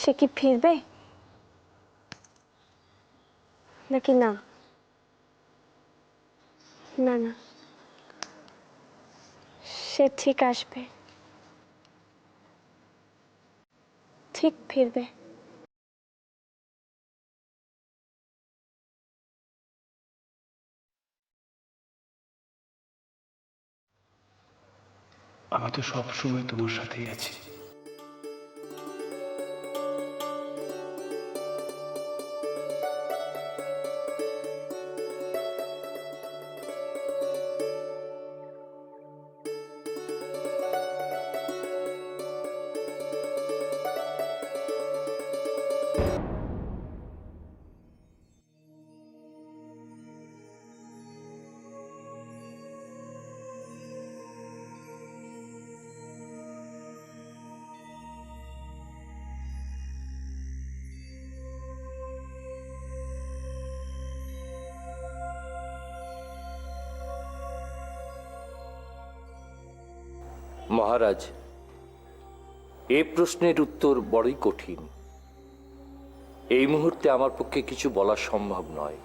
সে কি ফিরবে নাকি না? না না, সে ঠিক আসবে, ঠিক ফিরবে। আমি তো সবসময় তোমার সাথেই আছি। মহারাজ, এ প্রশ্নের উত্তর বড়ই কঠিন। এই মুহূর্তে আমার পক্ষে কিছু বলা সম্ভব নয়।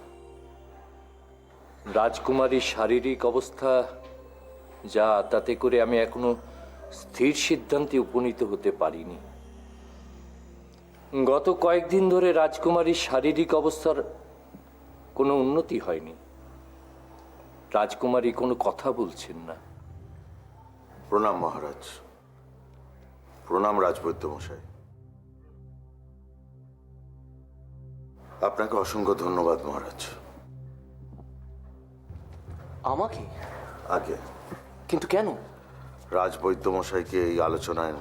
রাজকুমারীর শারীরিক অবস্থা যা, তাতে করে আমি এখনো স্থির সিদ্ধান্তে উপনীত হতে পারিনি। গত কয়েকদিন ধরে রাজকুমারীর শারীরিক অবস্থার কোনো উন্নতি হয়নি। রাজকুমারী কোনো কথা বলছেন না। প্রণাম মহারাজ। প্রণাম রাজবৈদ্য মশাই। আপনাকে অসংখ্য ধন্যবাদ মহারাজ। আমাকে? আগে কিন্তু কেন? রাজবৈদ্য মশাইকে এই আলোচনায়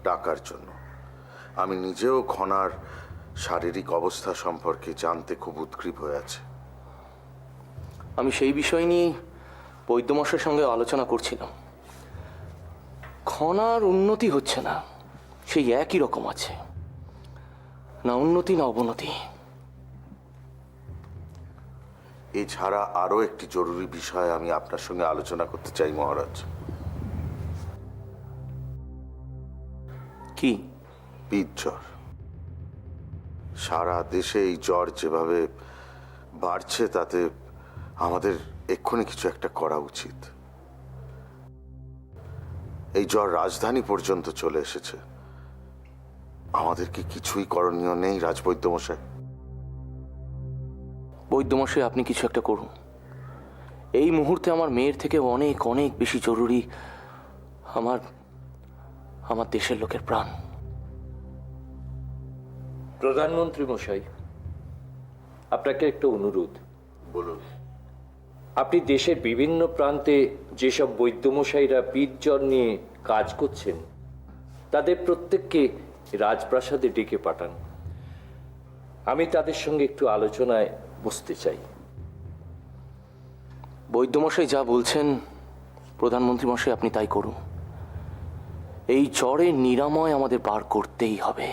ডাকার জন্য। আমি নিজেও খনার শারীরিক অবস্থা সম্পর্কে জানতে খুব উৎক্ষেপ হয়ে আছে। আমি সেই বিষয় নিয়ে বৈদ্যমশাইয়ের সঙ্গে আলোচনা করছিলাম। খনার উন্নতি হচ্ছে না, সেই একই রকম আছে, না উন্নতি না অবনতি। এছাড়া আরো একটি জরুরি বিষয় আমি আপনার সঙ্গে আলোচনা করতে চাই মহারাজ। কি? পিত জ্বর। সারা দেশে এই জ্বর যেভাবে বাড়ছে, তাতে আমাদের এক্ষুনি কিছু একটা করা উচিত। এই জ্বর রাজধানী পর্যন্ত চলে এসেছে। আমাদের কি কিছুই করণীয় নেই রাজবৈদ্য মশাই? বৈদ্যমশাই, আপনি কিছু একটা করুন। এই মুহূর্তে আমার মেয়ের থেকে অনেক অনেক বেশি জরুরি আমার আমার দেশের লোকের প্রাণ। প্রধানমন্ত্রী মশাই, আপনাকে একটা অনুরোধ। বলুন। আপনি দেশের বিভিন্ন প্রান্তে যেসব বৈদ্যমশাইরা পিতজ্বর নিয়ে কাজ করছেন, তাদের প্রত্যেককে রাজপ্রাসাদে ডেকে পাঠান। আমি তাদের সঙ্গে একটু আলোচনায় বসতে চাই। বৈদ্যমশাই যা বলছেন প্রধানমন্ত্রী মশাই, আপনি তাই করুন। এই জ্বরের নিরাময় আমাদের বার করতেই হবে,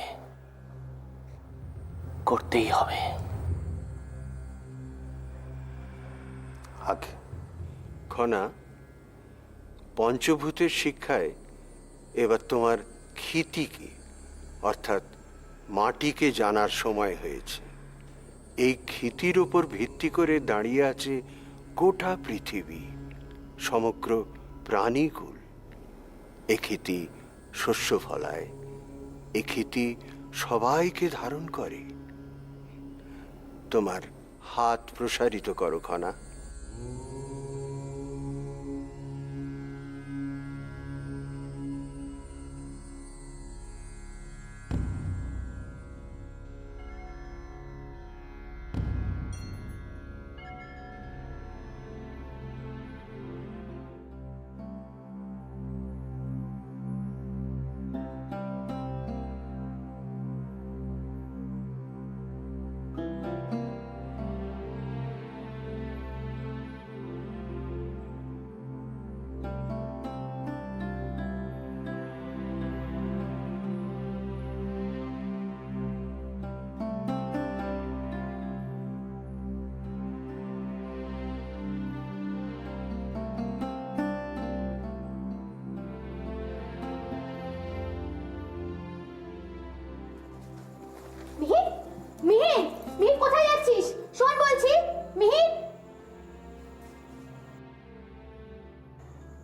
করতেই হবে। আগে খনা, পঞ্চভূতের শিক্ষায় এবার তোমার ক্ষিতিকে অর্থাৎ মাটিকে জানার সময় হয়েছে। এই ক্ষিতির উপর ভিত্তি করে দাঁড়িয়ে আছে গোটা পৃথিবী, সমগ্র প্রাণীকুল। এ ক্ষিতি শস্য ফলায়, এ ক্ষিতি সবাইকে ধারণ করে। তোমার হাত প্রসারিত করো খনা।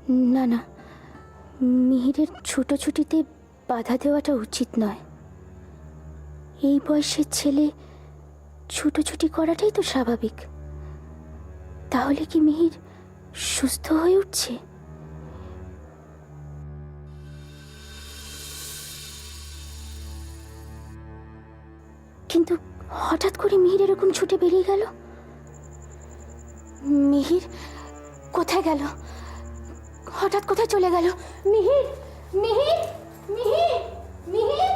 না না, মিহিরের ছুটোছুটিতে বাধা দেওয়াটা উচিত নয়। এই বয়সের ছেলে ছুটোছুটি করাটাই তো স্বাভাবিক। তাহলে কি মিহির সুস্থ হয়ে উঠছে? কিন্তু হঠাৎ করে মিহির এরকম ছুটে বেরিয়ে গেল। মিহির কোথায় গেল? হঠাৎ কোথায় চলে গেল? মিহির, মিহির, মিহির, মিহির।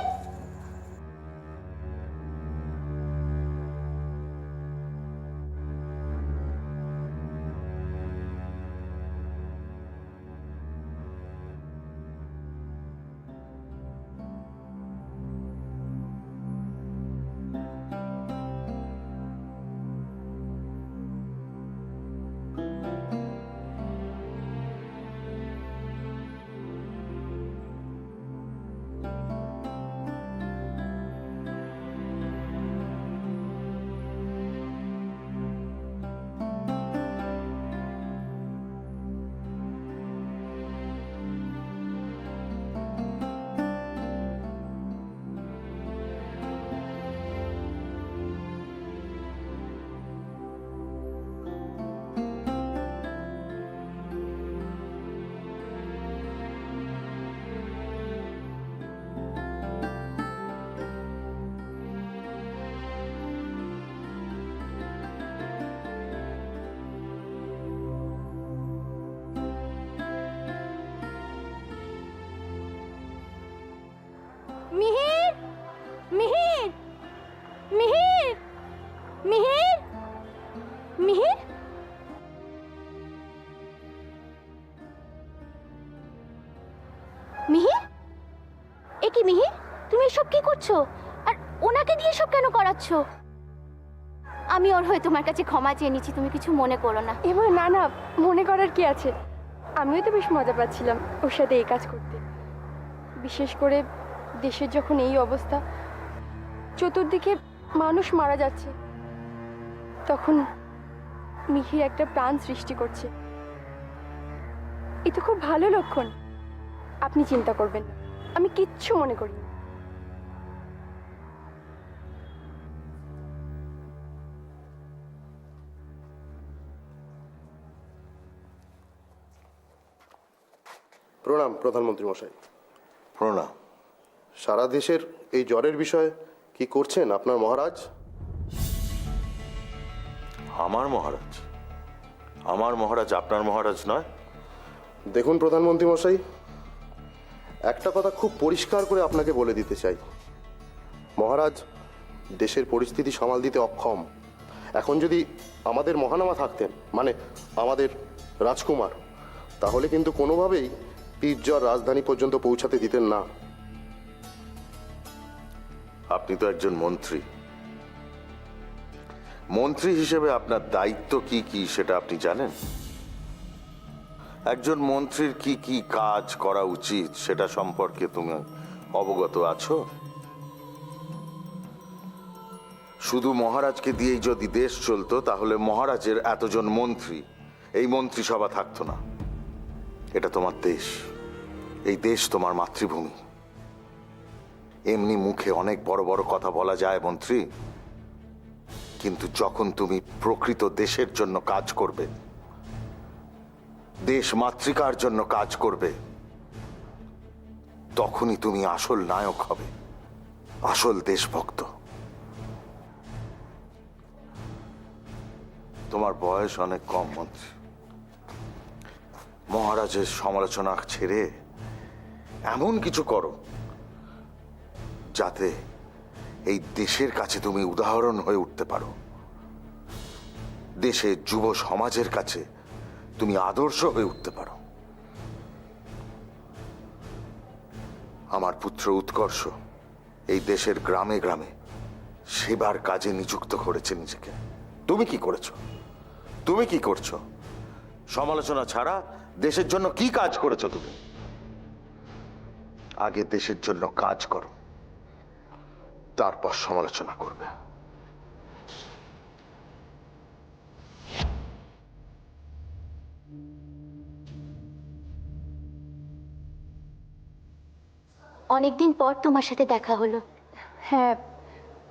মিহির, মিহির, মিহির, মিহির, মিহির। মিহির, এ কি মিহির, তুমি এসব কি করছো? আর ওনাকে দিয়ে সব কেন করাচ্ছ? আমি ওর হয়ে তোমার কাছে ক্ষমা চেয়ে নিচ্ছি, তুমি কিছু মনে করো না। এবার না না, মনে করার কি আছে? আমিও তো বেশ মজা পাচ্ছিলাম ওর সাথে এই কাজ করতে। বিশেষ করে দেশের যখন এই অবস্থা, চতুর্দিকে মানুষ মারা যাচ্ছে, তখন মিহির একটা প্রাণ সৃষ্টি করছে। এ তো খুব ভালো লক্ষণ। আপনি চিন্তা করবেন না, আমি কিচ্ছু মনে করি না। প্রণাম প্রধানমন্ত্রী মশাই। প্রণাম। সারা দেশের এই জ্বরের বিষয়ে কি করছেন আপনার মহারাজ? আমার মহারাজ? আমার মহারাজ আপনার মহারাজ নয়। দেখুন প্রধানমন্ত্রী মশাই, একটা কথা খুব পরিষ্কার করে আপনাকে বলে দিতে চাই। মহারাজ দেশের পরিস্থিতি সামাল দিতে অক্ষম। এখন যদি আমাদের মহানামা থাকতেন, মানে আমাদের রাজকুমার, তাহলে কিন্তু কোনোভাবেই পীরজ্বর রাজধানী পর্যন্ত পৌঁছাতে দিতেন না। আপনি তো একজন মন্ত্রী। মন্ত্রী হিসেবে আপনার দায়িত্ব কি কি সেটা আপনি জানেন? একজন মন্ত্রীর কি কি কাজ করা উচিত সেটা সম্পর্কে তুমি অবগত আছো? শুধু মহারাজকে দিয়েই যদি দেশ চলতো, তাহলে মহারাজের এতজন মন্ত্রী, এই মন্ত্রিসভা থাকতো না। এটা তোমার দেশ, এই দেশ তোমার মাতৃভূমি। এমনি মুখে অনেক বড় বড় কথা বলা যায় মন্ত্রী, কিন্তু যখন তুমি প্রকৃত দেশের জন্য কাজ করবে, দেশ মাতৃকার জন্য কাজ করবে, তখনই তুমি আসল নায়ক হবে, আসল দেশভক্ত। তোমার বয়স অনেক কম মন্ত্রী। মহারাজের সমালোচনা ছেড়ে এমন কিছু করো যাতে এই দেশের কাছে তুমি উদাহরণ হয়ে উঠতে পারো, দেশের যুব সমাজের কাছে তুমি আদর্শ হয়ে উঠতে পারো। আমার পুত্র উৎকর্ষ এই দেশের গ্রামে গ্রামে সেবার কাজে নিযুক্ত করেছে নিজেকে। তুমি কি করেছো? তুমি কি করছো? সমালোচনা ছাড়া দেশের জন্য কি কাজ করেছো তুমি? আগে দেশের জন্য কাজ করো, তারপর সমালোচনা করবে। অনেকদিন পর তোমার সাথে দেখা হলো। হ্যাঁ,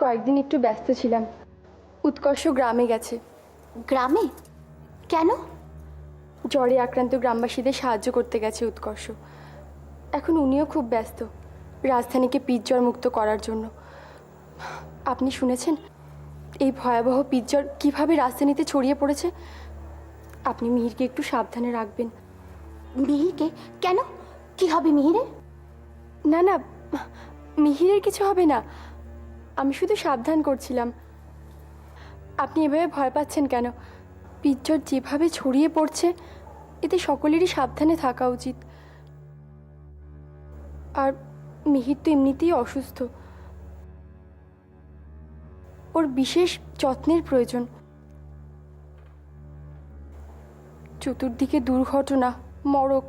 কয়েকদিন একটু ব্যস্ত ছিলাম। উৎকর্ষ গ্রামে গেছে। গ্রামে? কেন? জ্বরে আক্রান্ত গ্রামবাসীদের সাহায্য করতে গেছে উৎকর্ষ। এখন উনিও খুব ব্যস্ত রাজধানীকে পিৎজ্বর মুক্ত করার জন্য। আপনি শুনেছেন এই ভয়াবহ পিৎজ্বর কিভাবে রাজধানীতে ছড়িয়ে পড়েছে? আপনি মিহিরকে একটু সাবধানে রাখবেন। মিহিরকে? কেন, কি হবে মিহিরের? না না, মিহিরের কিছু হবে না, আমি শুধু সাবধান করছিলাম। আপনি এভাবে ভয় পাচ্ছেন কেন? পিৎজ্বর যেভাবে ছড়িয়ে পড়ছে এতে সকলেরই সাবধানে থাকা উচিত। আর মিহির তো এমনিতেই অসুস্থ, ওর বিশেষ যত্নের প্রয়োজন। চতুর্দিকে দুর্ঘটনা, মড়ক।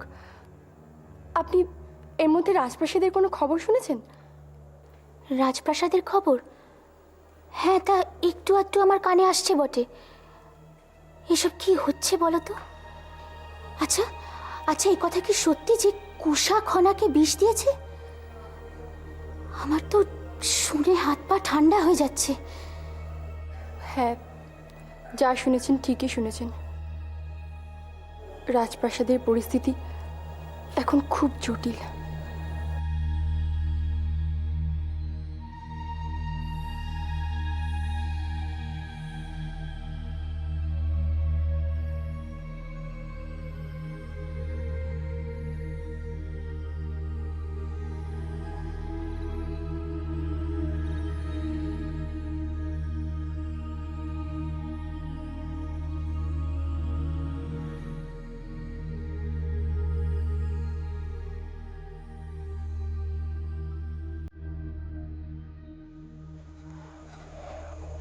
আপনি এর মধ্যে রাজপ্রাসাদের কোনো খবর শুনেছেন? রাজপ্রাসাদের খবর? হ্যাঁ, তা একটু একটু আমার কানে আসছে বটে। এসব কি হচ্ছে বলো তো? আচ্ছা আচ্ছা, এই কথা কি সত্যি যে কুষা খনাকে বিষ দিয়েছে? আমার তো শুনে হাত পা ঠান্ডা হয়ে যাচ্ছে। হ্যাঁ, যা শুনেছেন ঠিকই শুনেছেন। রাজপ্রাসাদের পরিস্থিতি এখন খুব জটিল।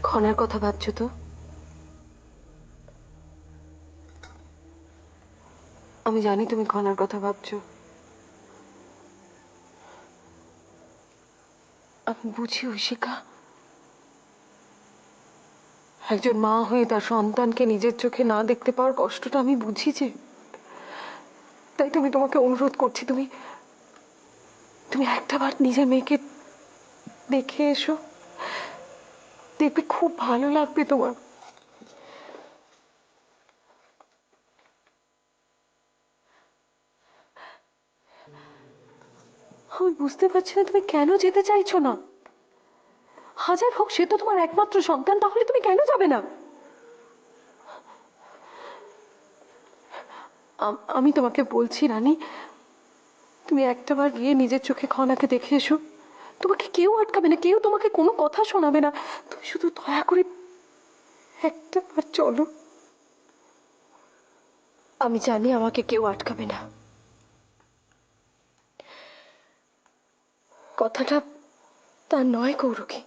খনার কথা ভাবছো তো? আমি জানি তুমি খনার কথা ভাবছো। আমি বুঝি ঐশিকা, একজন মা হয়ে তার সন্তানকে নিজের চোখে না দেখতে পাওয়ার কষ্টটা আমি বুঝি যে। তাই তোমাকে অনুরোধ করছি, তুমি তুমি একটাবার নিজের মেয়েকে দেখে এসো, দেখবে খুব ভালো লাগবে তোমার। আমি বুঝতে পারছি না তুমি কেন যেতে চাইছো না। হাজার হোক সে তো তোমার একমাত্র সন্তান, তাহলে তুমি কেন যাবে না? আমি তোমাকে বলছি রানী, তুমি একটাবার গিয়ে নিজের চোখে খনাকে দেখে এসো। তোমাকে কেউ আটকাবে না, কেউ তোমাকে কোনো কথা শোনাবে না। তুমি শুধু দয়া করে একটাবার চলো। আমি জানি আমাকে কেউ আটকাবে না। কথাটা তা নয় কৌরকি,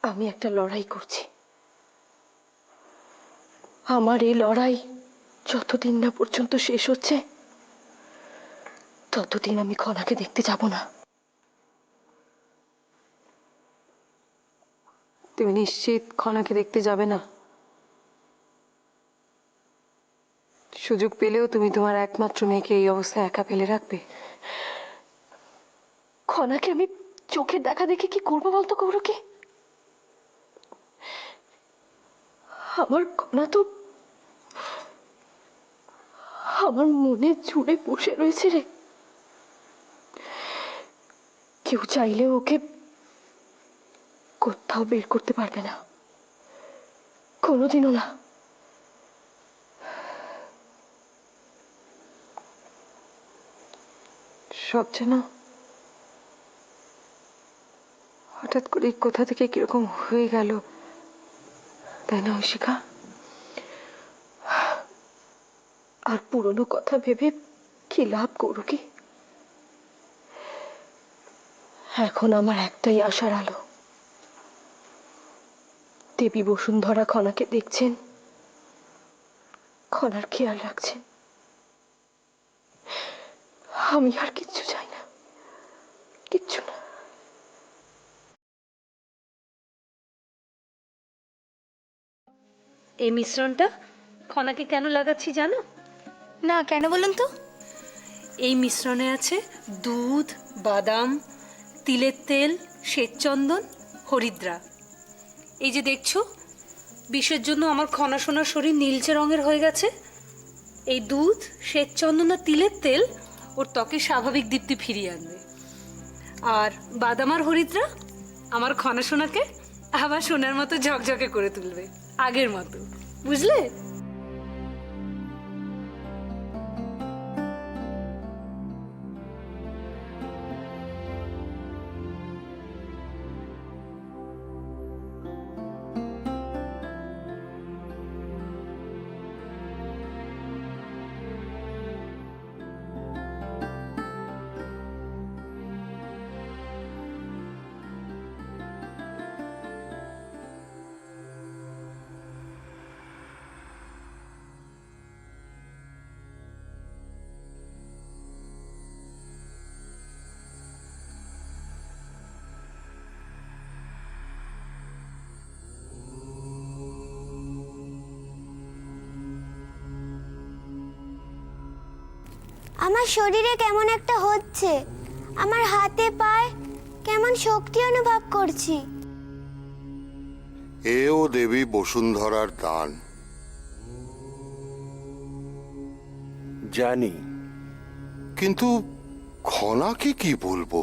আমি একটা লড়াই করছি। আমার এই লড়াই যতদিন না পর্যন্ত শেষ হচ্ছে ততদিন আমি খনাকে দেখতে যাব না। তুমি নিশ্চিত খনাকে দেখতে যাবে না? সুযোগ পেলেও তুমি তোমার একমাত্র মেয়েকে এই অবস্থায় একা ফেলে রাখবে? খনাকে আমি চোখের দেখা দেখে কি করবো বলতো কৌরকি? আমার খনা তো আমার মনে জুড়ে বসে রয়েছে রে। কেউ চাইলে ওকে কোথাও বের করতে পারবে না, কোনোদিনও না। সব যেন হঠাৎ করে কোথা থেকে কিরকম হয়ে গেল, তাই না ঐশিকা? আর পুরনো কথা ভেবে কি লাভ কৌরকি? এখন আমার একটাই আশার আলো, দেবী বসুন্ধরা খনাকে দেখছেন, খনার খেয়াল রাখছেন। আমি আর কিচ্ছু চাই না, কিচ্ছু না। এই মিশ্রণটা খনাকে কেন লাগাচ্ছি জানো? না, কেন বলুন তো? এই মিশ্রণে আছে দুধ, বাদাম, তিলের তেল, শ্বেতচন্দন, হরিদ্রা। এই যে দেখছো, বিষের জন্য আমার খনা সোনা শরীর নীলচে রঙের হয়ে গেছে। এই দুধ, শ্বেতচন্দন আর তিলের তেল ওর ত্বকে স্বাভাবিক দীপ্তি ফিরিয়ে আনবে। আর বাদাম আর হরিদ্রা আমার খনা সোনাকে আবার সোনার মতো ঝকঝকে করে তুলবে, আগের মতো। বুঝলে? আমার শরীরে কেমন একটা হচ্ছে, আমার হাতে পায়ে কেমন শক্তি অনুভব করছি। এও দেবী বসুন্ধরার দান। জানি, কিন্তু খনাকে কি বলবো?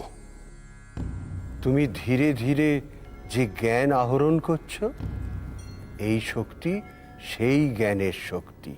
তুমি ধীরে ধীরে যে জ্ঞান আহরণ করছো, এই শক্তি সেই জ্ঞানের শক্তি।